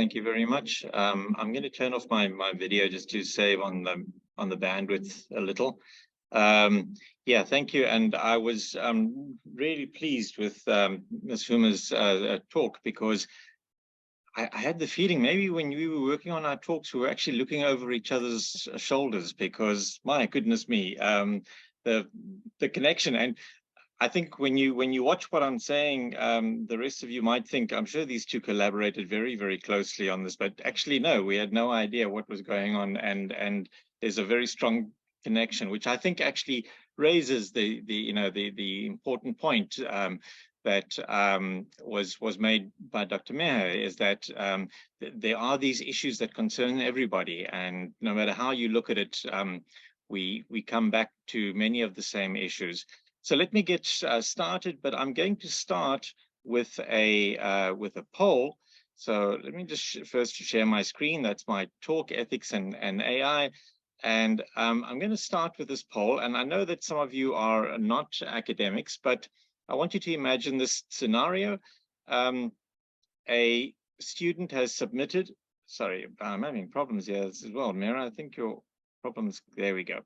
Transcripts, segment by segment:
Thank you very much. I'm going to turn off my video just to save on the bandwidth a little. Yeah, thank you. And I was really pleased with Ms. Huma's talk, because I had the feeling maybe when we were working on our talks, we were actually looking over each other's shoulders, because my goodness me, the connection. And I think when you watch what I'm saying, the rest of you might think, I'm sure these two collaborated very, very closely on this, but actually, no, we had no idea what was going on. And there's a very strong connection, which I think actually raises the important point that was made by Dr. Meher, is that there are these issues that concern everybody, and no matter how you look at it, we come back to many of the same issues. So let me get started, but I'm going to start with a poll. So let me just first share my screen. That's my talk, Ethics and AI. And I'm going to start with this poll. And I know that some of you are not academics, but I want you to imagine this scenario. A student has submitted, sorry, I'm having problems here as well. Mira, I think your problems, there we go.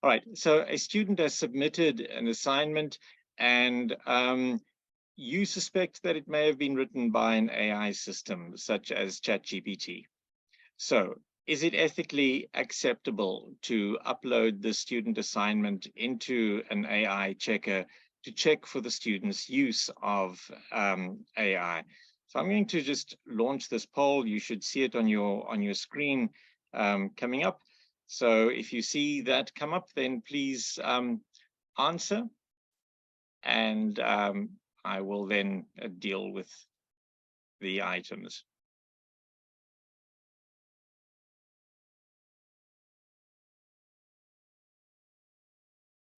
All right, so a student has submitted an assignment, and you suspect that it may have been written by an AI system, such as ChatGPT. So is it ethically acceptable to upload the student assignment into an AI checker to check for the student's use of AI? So I'm going to just launch this poll. You should see it on your screen coming up. So if you see that come up, then please answer, and I will then deal with the items.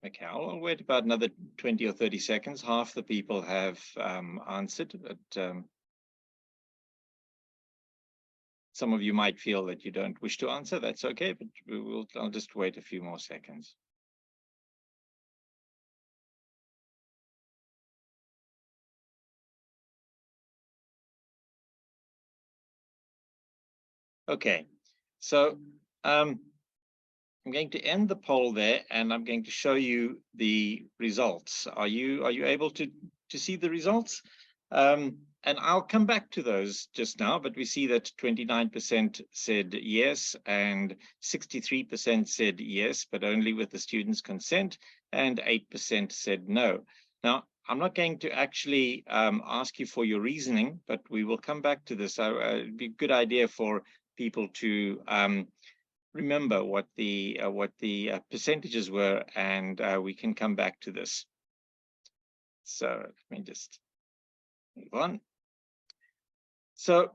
Okay, I'll wait about another 20 or 30 seconds. Half the people have answered, but some of you might feel that you don't wish to answer. That's okay, but I'll just wait a few more seconds. Okay, so I'm going to end the poll there, and I'm going to show you the results. Are you able to see the results? And I'll come back to those just now, but we see that 29% said yes, and 63% said yes, but only with the student's consent, and 8% said no. Now, I'm not going to actually ask you for your reasoning, but we will come back to this. It'd be a good idea for people to remember what the percentages were, and we can come back to this. So let me just move on. So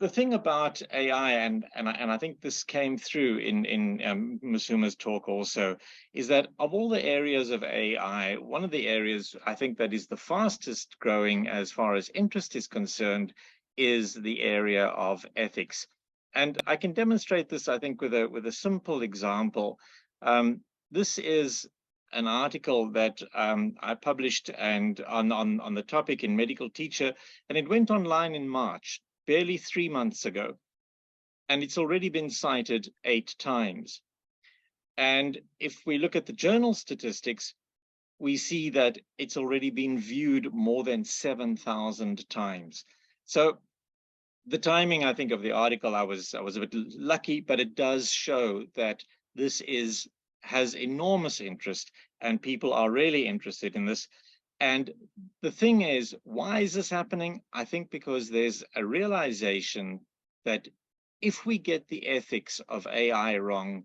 the thing about AI, and I think this came through in Ms. Huma's talk also, is that of all the areas of AI, one of the areas I think that is the fastest growing as far as interest is concerned is the area of ethics. And I can demonstrate this, I think, with a simple example. This is an article that I published and on the topic in Medical Teacher, and it went online in March, barely 3 months ago, and it's already been cited 8 times. And if we look at the journal statistics, we see that it's already been viewed more than 7,000 times. So the timing, I think, of the article, I was a bit lucky, but it does show that this has enormous interest, and people are really interested in this. And the thing is, why is this happening? I think because there's a realization that if we get the ethics of AI wrong,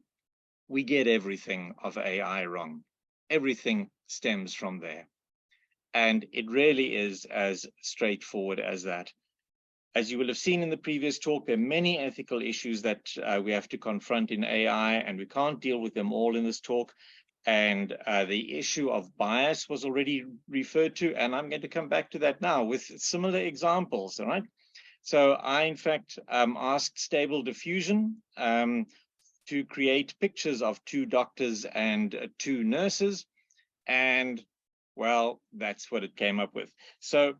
we get everything of AI wrong. Everything stems from there. And it really is as straightforward as that. As you will have seen in the previous talk, there are many ethical issues that we have to confront in AI, and we can't deal with them all in this talk. And the issue of bias was already referred to, and I'm going to come back to that now with similar examples, all right? So I, in fact, asked Stable Diffusion to create pictures of 2 doctors and 2 nurses, and Well, that's what it came up with. So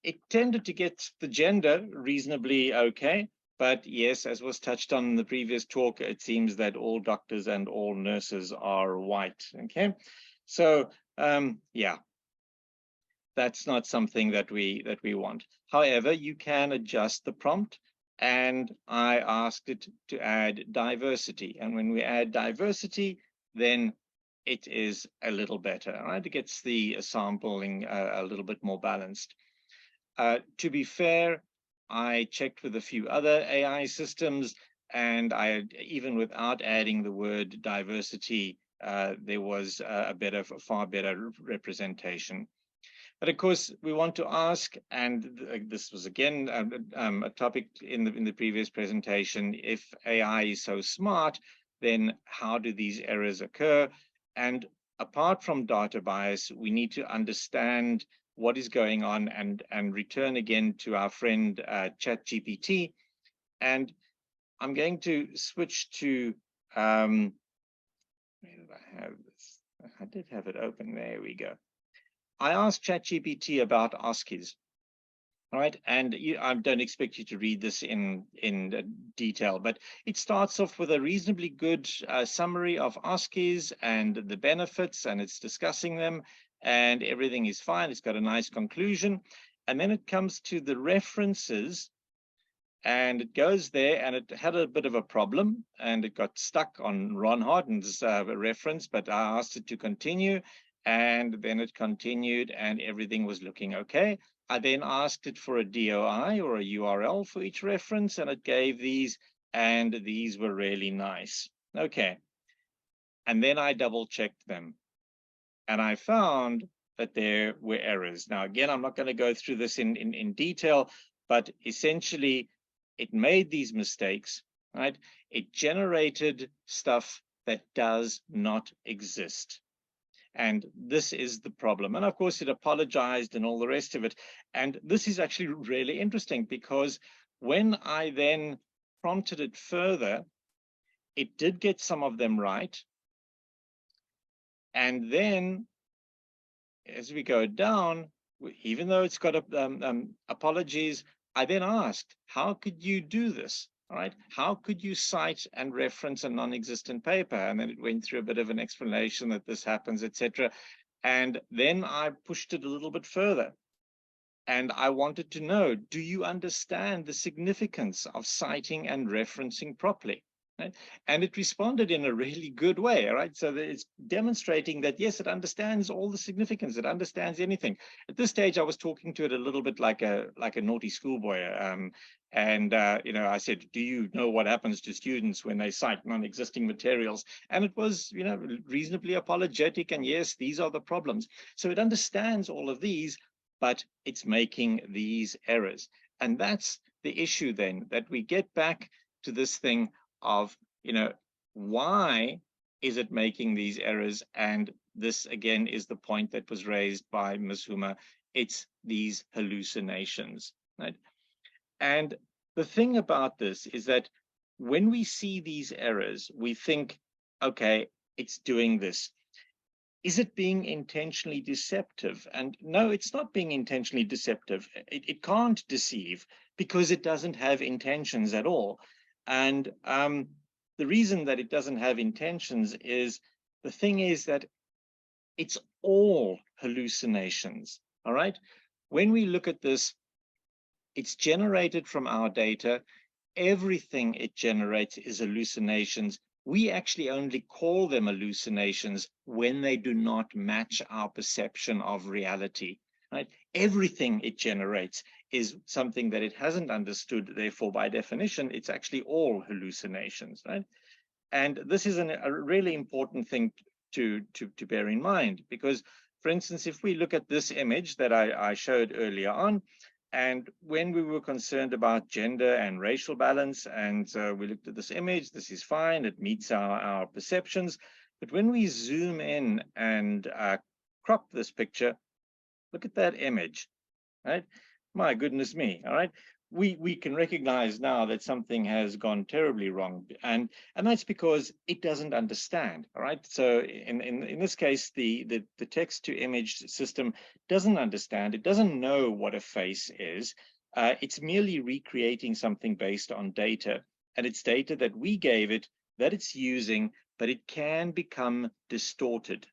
it tended to get the gender reasonably okay. But yes, as was touched on in the previous talk, it seems that all doctors and all nurses are white. Okay, so yeah, that's not something that we want. However, you can adjust the prompt, and I asked it to add diversity. And when we add diversity, then it is a little better, right? It gets the sampling a little bit more balanced. To be fair, I checked with a few other AI systems, and even without adding the word diversity, there was a far better representation. But of course, we want to ask, and this was again a topic in the previous presentation, if AI is so smart, then how do these errors occur? And apart from data bias, we need to understand what is going on and return again to our friend ChatGPT. And I'm going to switch to, where did I have this? I did have it open. There we go. I asked ChatGPT about OSCEs. All right, and I don't expect you to read this in detail, but it starts off with a reasonably good summary of OSCEs and the benefits, and it's discussing them, and everything is fine. It's got a nice conclusion, and then it comes to the references, and it goes there, and it had a bit of a problem, and it got stuck on Ron Harden's reference, but I asked it to continue, and then it continued, and everything was looking okay. I then asked it for a DOI or a URL for each reference, and it gave these, and these were really nice. Okay. And then I double checked them, and I found that there were errors. Now, again, I'm not going to go through this in detail, but essentially it made these mistakes, right? It generated stuff that does not exist. And this is the problem. And of course, it apologized and all the rest of it. And this is actually really interesting, because when I then prompted it further, it did get some of them right. And then as we go down, even though it's got apologies, I then asked, how could you do this? All right, how could you cite and reference a non-existent paper? And then it went through a bit of an explanation that this happens, etc. And then I pushed it a little bit further. And I wanted to know, do you understand the significance of citing and referencing properly? Right? And it responded in a really good way, right? So that it's demonstrating that, yes, it understands all the significance. It understands anything. At this stage, I was talking to it a little bit like a naughty schoolboy. I said, do you know what happens to students when they cite non-existing materials? And it was, reasonably apologetic. And yes, these are the problems. So it understands all of these, but it's making these errors. And that's the issue then, that we get back to this thing of, why is it making these errors? And this, again, is the point that was raised by Ms. Huma. It's these hallucinations, right? And the thing about this is that when we see these errors, we think, okay, it's doing this. Is it being intentionally deceptive? And no, it's not being intentionally deceptive. It can't deceive because it doesn't have intentions at all. And the reason that it doesn't have intentions is, the thing is that it's all hallucinations, all right? When we look at this, it's generated from our data. Everything it generates is hallucinations. We actually only call them hallucinations when they do not match our perception of reality, right? Everything it generates is something that it hasn't understood. Therefore, by definition, it's actually all hallucinations, right? And this is a really important thing to bear in mind, because, for instance, if we look at this image that I showed earlier on, and when we were concerned about gender and racial balance, and we looked at this image, this is fine, it meets our perceptions. But when we zoom in and crop this picture, look at that image, right? My goodness me, all right? we can recognize now that something has gone terribly wrong, and that's because it doesn't understand. All right, so in this case, the text to image system doesn't understand. It doesn't know what a face is. It's merely recreating something based on data, and it's data that we gave it, that it's using, but it can become distorted,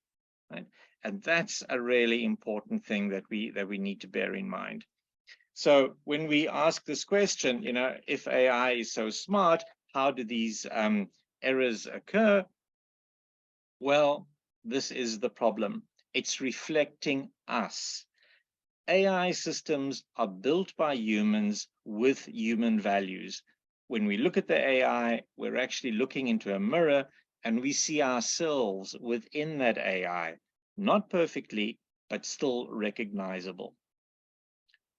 right? And that's a really important thing that we need to bear in mind. So when we ask this question, if AI is so smart, how do these errors occur? Well, this is the problem. It's reflecting us. AI systems are built by humans with human values. When we look at the AI, we're actually looking into a mirror and we see ourselves within that AI, not perfectly, but still recognizable.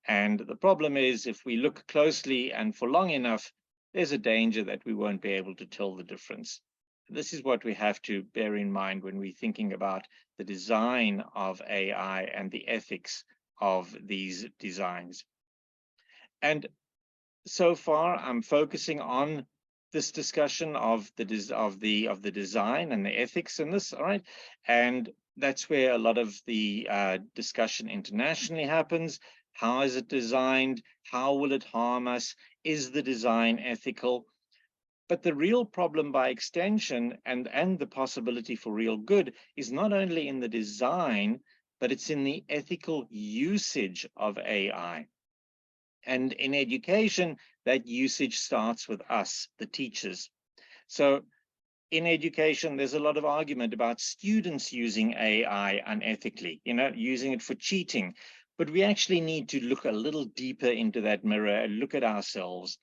And the problem is, if we look closely and for long enough, there's a danger that we won't be able to tell the difference. This is what we have to bear in mind when we're thinking about the design of AI and the ethics of these designs. And so far, I'm focusing on this discussion of the design and the ethics in this, all right? And that's where a lot of the discussion internationally happens. How is it designed? How will it harm us? Is the design ethical? But the real problem by extension and the possibility for real good is not only in the design, but it's in the ethical usage of AI. And in education, that usage starts with us, the teachers. So in education, there's a lot of argument about students using AI unethically, using it for cheating. But we actually need to look a little deeper into that mirror and look at ourselves.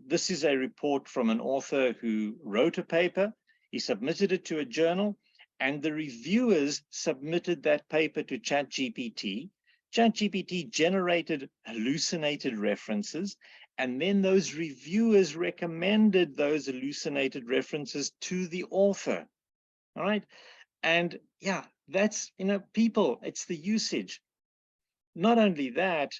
This is a report from an author who wrote a paper. He submitted it to a journal, and the reviewers submitted that paper to ChatGPT. ChatGPT generated hallucinated references, and then those reviewers recommended those hallucinated references to the author. All right. And yeah, that's, people, it's the usage. Not only that,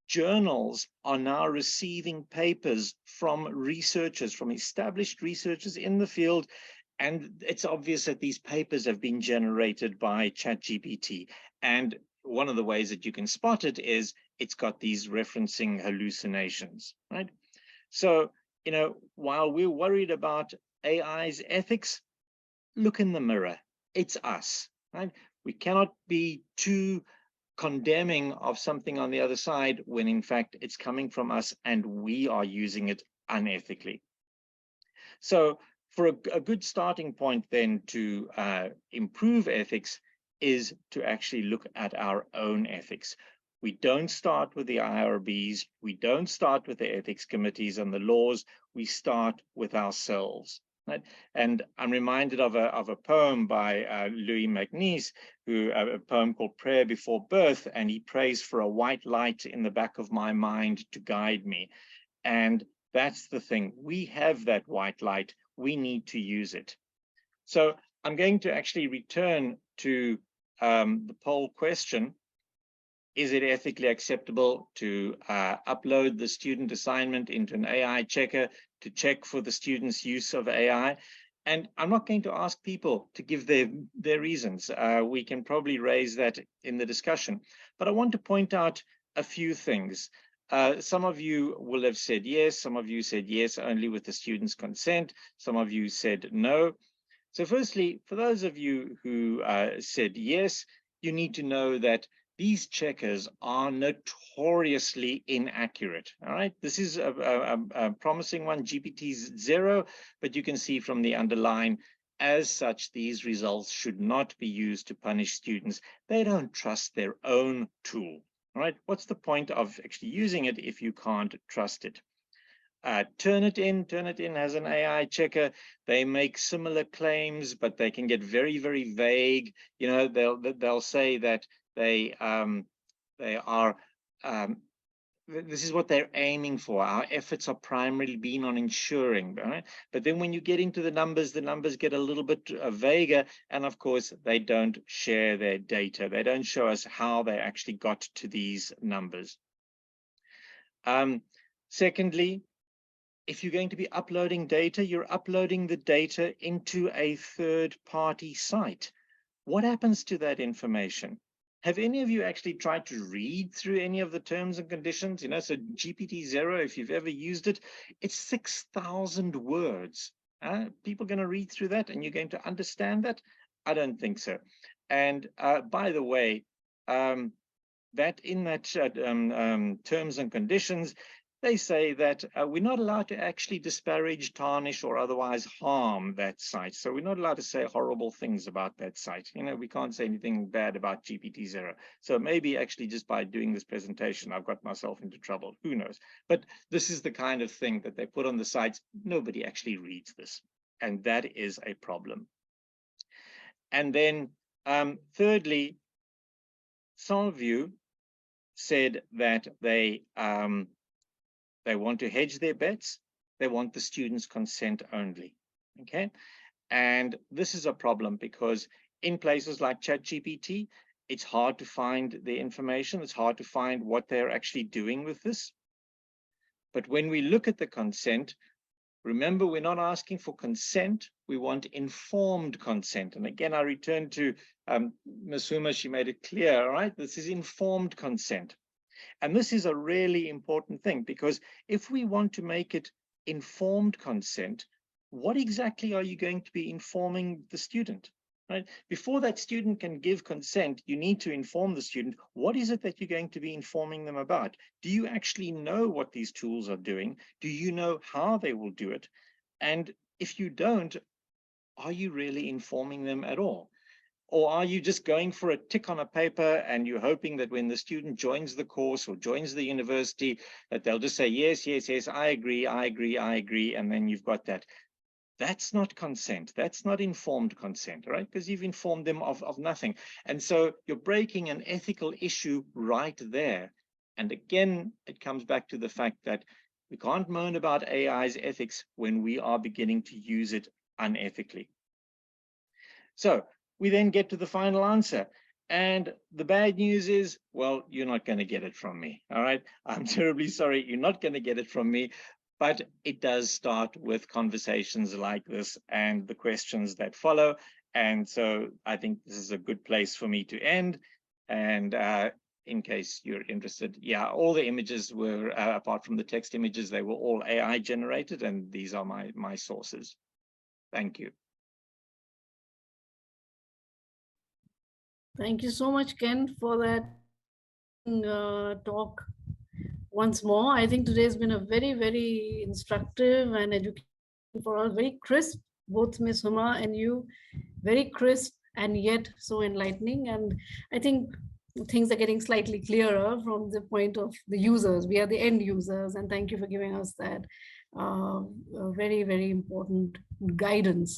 journals are now receiving papers from researchers, from established researchers in the field, and it's obvious that these papers have been generated by ChatGPT. And one of the ways that you can spot it is it's got these referencing hallucinations, right? So, while we're worried about AI's ethics, look in the mirror. It's us, right? We cannot be too condemning of something on the other side when in fact it's coming from us and we are using it unethically. So for a good starting point then to improve ethics is to actually look at our own ethics. We don't start with the IRBs, we don't start with the ethics committees and the laws, we start with ourselves. Right? And I'm reminded of a poem by Louis Macnice, a poem called Prayer Before Birth, and he prays for a white light in the back of my mind to guide me. And that's the thing. We have that white light. We need to use it. So I'm going to actually return to the poll question. Is it ethically acceptable to upload the student assignment into an AI checker to check for the student's use of AI? And I'm not going to ask people to give their reasons. We can probably raise that in the discussion. But I want to point out a few things. Some of you will have said yes. Some of you said yes only with the student's consent. Some of you said no. So firstly, for those of you who said yes, you need to know that these checkers are notoriously inaccurate. All right, this is a promising one, GPT's 0, but you can see from the underline, as such, these results should not be used to punish students. They don't trust their own tool. All right, what's the point of actually using it if you can't trust it? Turnitin has an AI checker. They make similar claims, but they can get very, very vague. They'll say that they are this is what they're aiming for. Our efforts are primarily being on ensuring, right? But then when you get into the numbers get a little bit vaguer, and of course they don't share their data. They don't show us how they actually got to these numbers. Secondly, if you're going to be uploading data, you're uploading the data into a third-party site. What happens to that information? Have any of you actually tried to read through any of the terms and conditions? You know, so GPT-0, if you've ever used it, it's 6,000 words. People going to read through that and you're going to understand that? I don't think so. And by the way, that in that terms and conditions, they say that we're not allowed to actually disparage, tarnish, or otherwise harm that site. So we're not allowed to say horrible things about that site. You know, we can't say anything bad about GPT-0. So maybe actually just by doing this presentation, I've got myself into trouble. Who knows? But this is the kind of thing that they put on the sites. Nobody actually reads this. And that is a problem. And then thirdly, some of you said that they want to hedge their bets. They want the students' consent only, okay? And this is a problem because in places like ChatGPT, it's hard to find the information. It's hard to find what they're actually doing with this. But when we look at the consent, remember, we're not asking for consent. We want informed consent. And again, I return to Ms. Huma. She made it clear, all right? This is informed consent. And this is a really important thing, because if we want to make it informed consent, what exactly are you going to be informing the student? Right? Before that student can give consent, you need to inform the student, what is it that you're going to be informing them about? Do you actually know what these tools are doing? Do you know how they will do it? And if you don't, are you really informing them at all? Or are you just going for a tick on a paper and you're hoping that when the student joins the course or joins the university, that they'll just say, yes, yes, yes, I agree, I agree, I agree, and then you've got that. That's not consent. That's not informed consent, right? Because you've informed them of nothing. And so you're breaking an ethical issue right there. And again, it comes back to the fact that we can't moan about AI's ethics when we are beginning to use it unethically. So we then get to the final answer. And the bad news is, well, you're not going to get it from me. All right. I'm terribly sorry. You're not going to get it from me. But it does start with conversations like this and the questions that follow. And so I think this is a good place for me to end. And in case you're interested, yeah, all the images were, apart from the text images, they were all AI generated. And these are my sources. Thank you. Thank you so much, Ken, for that talk once more. I think today has been a very, very instructive and educational for us, very crisp, both Ms. Huma and you, very crisp and yet so enlightening. And I think things are getting slightly clearer from the point of the users. We are the end users, and thank you for giving us that very, very important guidance.